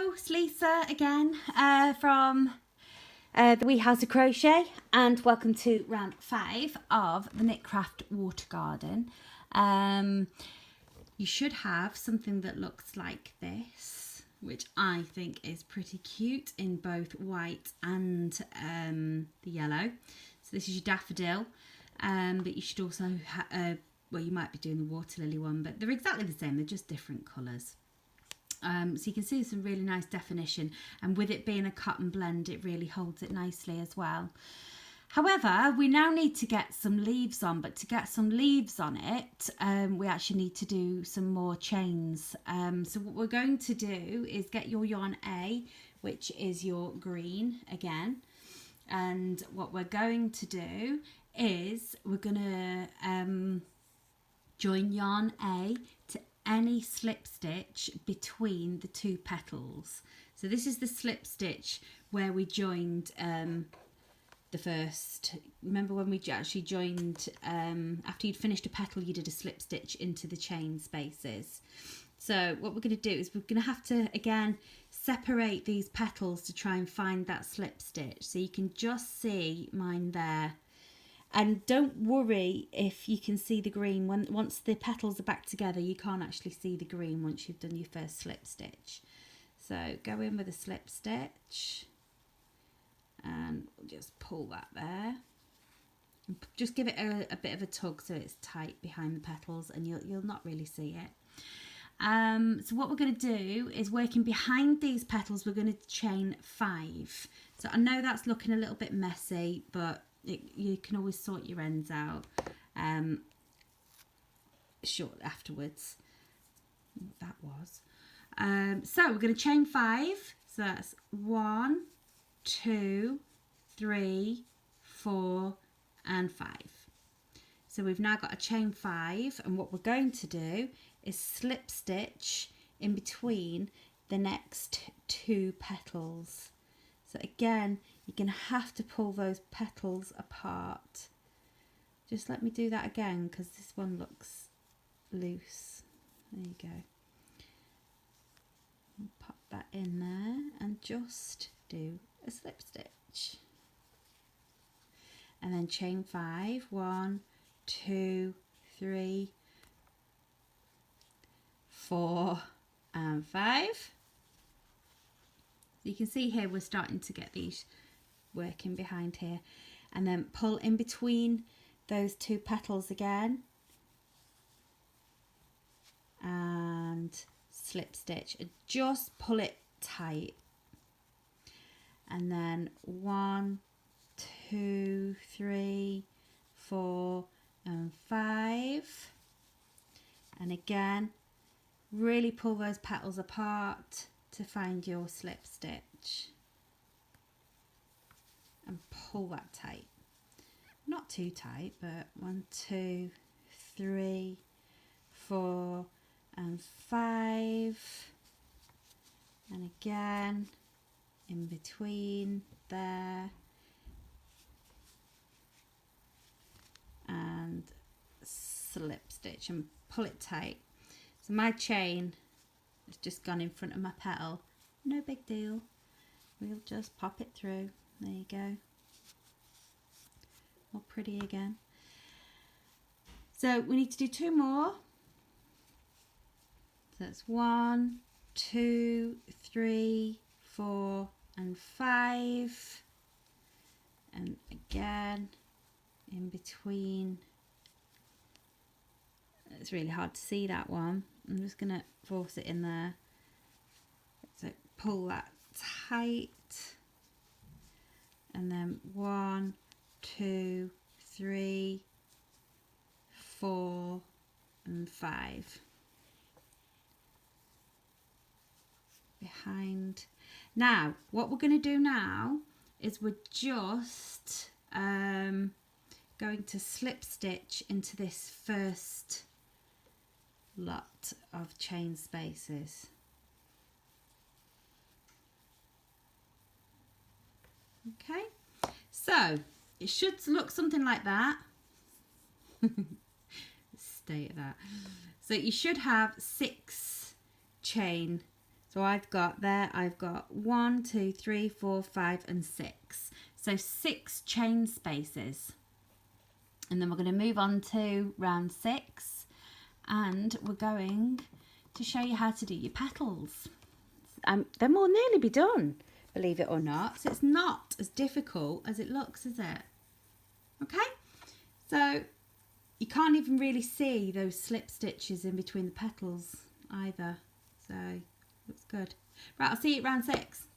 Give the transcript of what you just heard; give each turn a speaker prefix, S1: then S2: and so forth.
S1: Hello, it's Lisa again from the Wee House of Crochet, and welcome to round 5 of the Knitcraft Water Garden. You should have something that looks like this, which I think is pretty cute in both white and the yellow. So this is your daffodil, but you should also well, you might be doing the water lily one, but they're exactly the same, they're just different colours. So you can see some really nice definition, and with it being a cotton blend, it really holds it nicely as well. However, we now need to get some leaves on, but to get some leaves on it, we actually need to do some more chains. So what we're going to do is get your yarn A, which is your green again, and what we're going to do is we're going to join yarn A to any slip stitch between the two petals. So this is the slip stitch where we joined the first. Remember when we actually joined, after you'd finished a petal, you did a slip stitch into the chain spaces. So what we're going to do is we're going to have to again separate these petals to try and find that slip stitch. So you can just see mine there. And don't worry if you can see the green. Once the petals are back together, you can't actually see the green once you've done your first slip stitch. So go in with a slip stitch and we'll just pull that there. And just give it a bit of a tug so it's tight behind the petals, and you'll not really see it. So what we're going to do is, working behind these petals, we're going to chain 5. So I know that's looking a little bit messy, but you can always sort your ends out short afterwards. That was. So we're going to chain 5. So that's 1, 2, 3, 4 and 5. So we've now got a chain 5, and what we're going to do is slip stitch in between the next 2 petals. So again, you're going to have to pull those petals apart. Just let me do that again because this one looks loose. There you go. I'll pop that in there and just do a slip stitch. And then chain 5. 1, 2, 3, 4 and 5. You can see here we're starting to get these working behind here, and then pull in between those 2 petals again and slip stitch, and just pull it tight, and then 1, 2, 3, 4 and 5, and again really pull those petals apart to find your slip stitch and pull that tight. Not too tight, but 1, 2, 3, 4 and 5, and again in between there, and slip stitch and pull it tight. So my chain has just gone in front of my petal. No big deal. We'll just pop it through. There you go. All pretty again. So we need to do 2 more. So that's 1, 2, 3, 4 and 5. And again in between. It's really hard to see that one. I'm just going to force it in there. So pull that tight, and then 1, 2, 3, 4 and 5 behind. Now what we're going to do now is we're just going to slip stitch into this first lot of chain spaces. Okay, so it should look something like that. Stay at that. So you should have 6 chain So I've got 1, 2, 3, 4, 5 and 6. So 6 chain spaces. And then we're going to move on to round 6 and we're going to show you how to do your petals. Then we'll nearly be done, believe it or not. So it's not as difficult as it looks, is it? Okay, so you can't even really see those slip stitches in between the petals either. So looks good. Right, I'll see you at round 6.